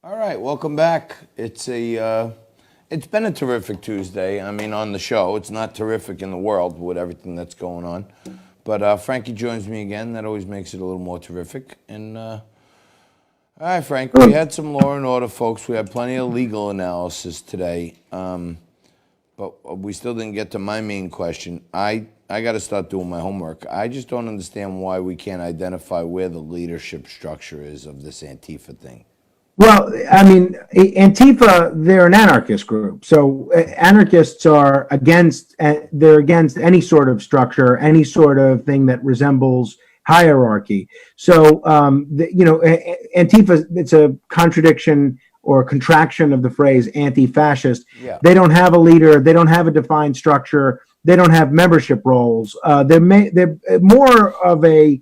All right, welcome back. It's been a terrific Tuesday. I mean, on the show, it's not terrific in the world with everything that's going on, but Frankie joins me again. That always makes it a little more terrific. And all right, Frank, we had some law and order, folks. We had plenty of legal analysis today, but we still didn't get to my main question. I got to start doing my homework. I just don't understand why we can't identify where the leadership structure is of this Antifa thing. Well, I mean, Antifa, they're an anarchist group. So anarchists are they're against any sort of structure, any sort of thing that resembles hierarchy. So, Antifa, it's a contradiction or a contraction of the phrase anti-fascist. Yeah. They don't have a leader. They don't have a defined structure. They don't have membership roles. They're more of a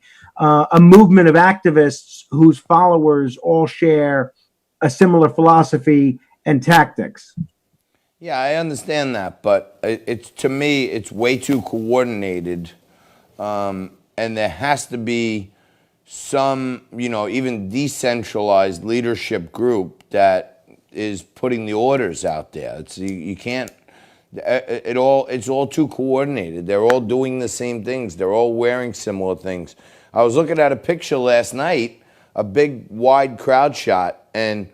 movement of activists whose followers all share a similar philosophy and tactics. Yeah, I understand that, but it's to me, it's way too coordinated, and there has to be some, even decentralized leadership group that is putting the orders out there. You can't. It's all too coordinated. They're all doing the same things. They're all wearing similar things. I was looking at a picture last night, a big, wide crowd shot, and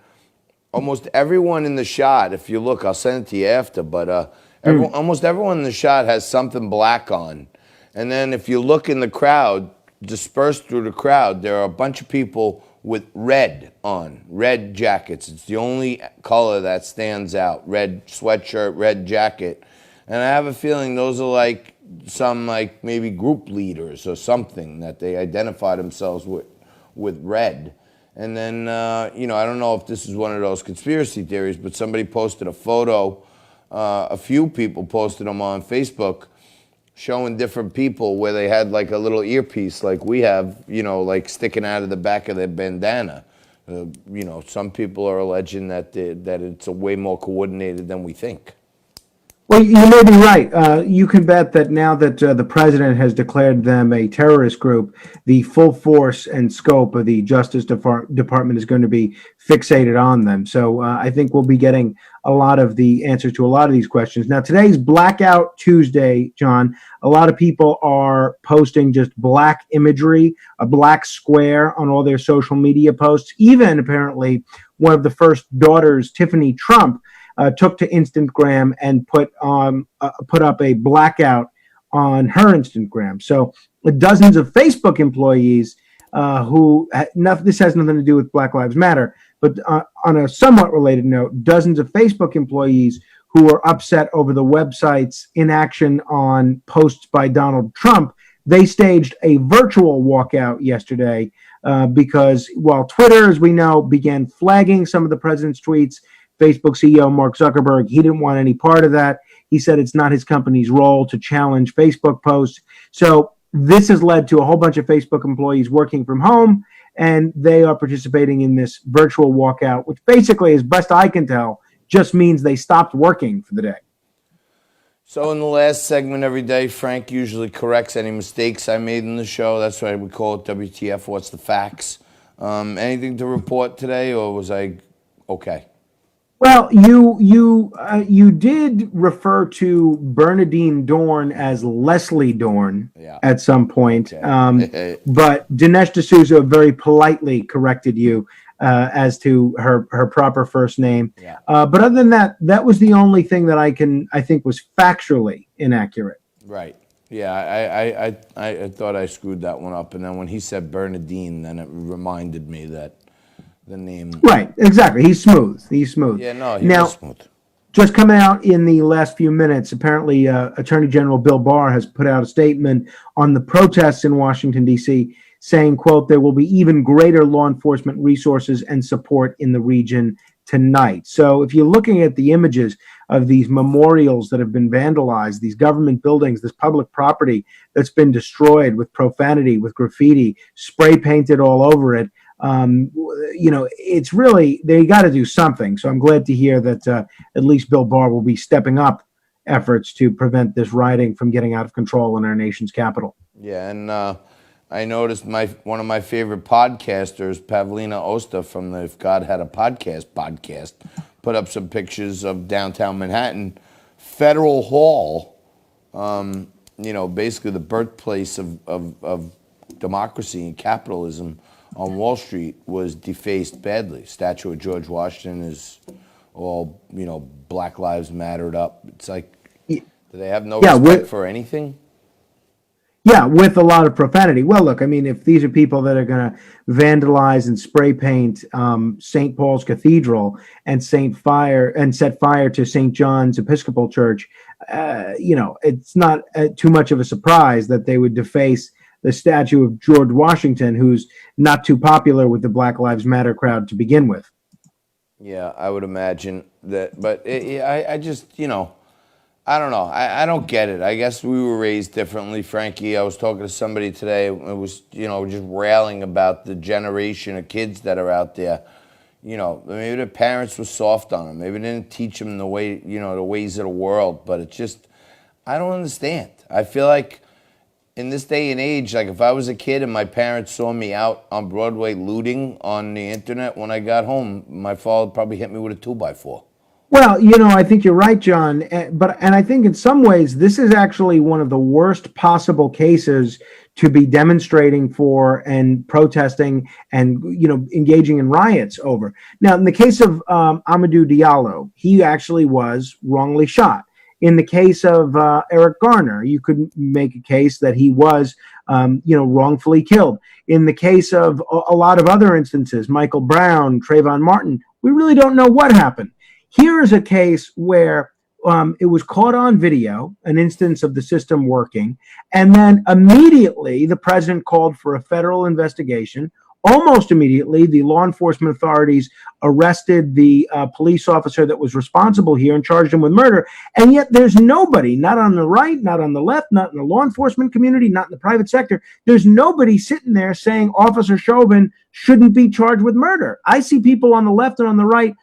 almost everyone in the shot, if you look, I'll send it to you after, but almost everyone in the shot has something black on. And then if you look in the crowd, dispersed through the crowd, there are a bunch of people with red on, red jackets. It's the only color that stands out, red sweatshirt, red jacket. And I have a feeling those are like some maybe group leaders or something that they identify themselves with red. And then, I don't know if this is one of those conspiracy theories, but somebody posted a photo, a few people posted them on Facebook, showing different people where they had like a little earpiece like we have, like sticking out of the back of their bandana. Some people are alleging that it's a way more coordinated than we think. Well, you may be right. You can bet that now that the president has declared them a terrorist group, the full force and scope of the Justice Department is going to be fixated on them. So I think we'll be getting a lot of the answers to a lot of these questions. Now, today's Blackout Tuesday, John. A lot of people are posting just black imagery, a black square on all their social media posts. Even apparently one of the first daughters, Tiffany Trump, took to Instagram and put up a blackout on her Instagram. So dozens of Facebook employees this has nothing to do with Black Lives Matter, but on a somewhat related note, dozens of Facebook employees who were upset over the website's inaction on posts by Donald Trump, they staged a virtual walkout yesterday because while Twitter, as we know, began flagging some of the president's tweets, Facebook CEO Mark Zuckerberg, he didn't want any part of that. He said it's not his company's role to challenge Facebook posts. So this has led to a whole bunch of Facebook employees working from home, and they are participating in this virtual walkout, which basically, as best I can tell, just means they stopped working for the day. So in the last segment every day, Frank usually corrects any mistakes I made in the show. That's why we call it WTF, What's the Facts? Anything to report today, or was I okay? Well, you did refer to Bernadine Dorn as Leslie Dorn at some point, Okay. but Dinesh D'Souza very politely corrected you as to her proper first name. Yeah. But other than that, that was the only thing that I think was factually inaccurate. Right. Yeah, I thought I screwed that one up, and then when he said Bernadine, then it reminded me that the name. Right, exactly. He's smooth. Yeah, no, he now, was smooth. Just coming out in the last few minutes, apparently Attorney General Bill Barr has put out a statement on the protests in Washington, D.C., saying, quote, there will be even greater law enforcement resources and support in the region tonight. So if you're looking at the images of these memorials that have been vandalized, these government buildings, this public property that's been destroyed with profanity, with graffiti, spray painted all over it, it's really, they got to do something. So I'm glad to hear that at least Bill Barr will be stepping up efforts to prevent this rioting from getting out of control in our nation's capital. Yeah, and I noticed one of my favorite podcasters, Pavlina Osta from the If God Had a podcast, put up some pictures of downtown Manhattan, Federal Hall. Basically the birthplace of democracy and capitalism on Wall Street was defaced badly. Statue of George Washington is all, Black Lives Mattered up. It's like, do they have no Yeah, respect for anything? Yeah, with a lot of profanity. Well, look, I mean, if these are people that are going to vandalize and spray paint St. Paul's Cathedral and set fire to St. John's Episcopal Church, it's not too much of a surprise that they would deface the statue of George Washington, who's not too popular with the Black Lives Matter crowd to begin with. Yeah, I would imagine that, but I just, I don't know. I don't get it. I guess we were raised differently, Frankie. I was talking to somebody today. It was, just railing about the generation of kids that are out there. Maybe the parents were soft on them. Maybe they didn't teach them the way, the ways of the world. But it's just, I don't understand. I feel like in this day and age, like if I was a kid and my parents saw me out on Broadway looting on the internet when I got home, my father would probably hit me with a 2x4. Well, I think you're right, John. And I think in some ways, this is actually one of the worst possible cases to be demonstrating for and protesting and, engaging in riots over. Now, in the case of Amadou Diallo, he actually was wrongly shot. In the case of Eric Garner, you could make a case that he was, wrongfully killed. In the case of a lot of other instances, Michael Brown, Trayvon Martin, we really don't know what happened. Here is a case where it was caught on video, an instance of the system working, and then immediately the president called for a federal investigation. Almost immediately, the law enforcement authorities arrested the police officer that was responsible here and charged him with murder. And yet there's nobody, not on the right, not on the left, not in the law enforcement community, not in the private sector. There's nobody sitting there saying Officer Chauvin shouldn't be charged with murder. I see people on the left and on the right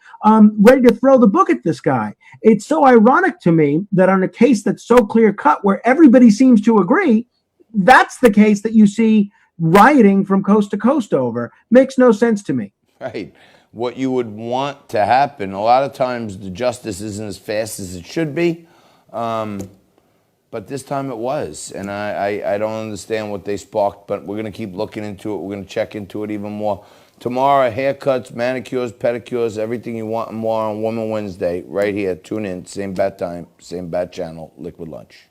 ready to throw the book at this guy. It's so ironic to me that on a case that's so clear cut where everybody seems to agree, that's the case that you see rioting from coast to coast over. Makes no sense to me. Right. What you would want to happen, a lot of times the justice isn't as fast as it should be, but this time it was. And I don't understand what they sparked, but we're going to keep looking into it. We're going to check into it even more. Tomorrow, haircuts, manicures, pedicures, everything you want and more on Woman Wednesday, right here. Tune in, same bat time, same bat channel, Liquid Lunch.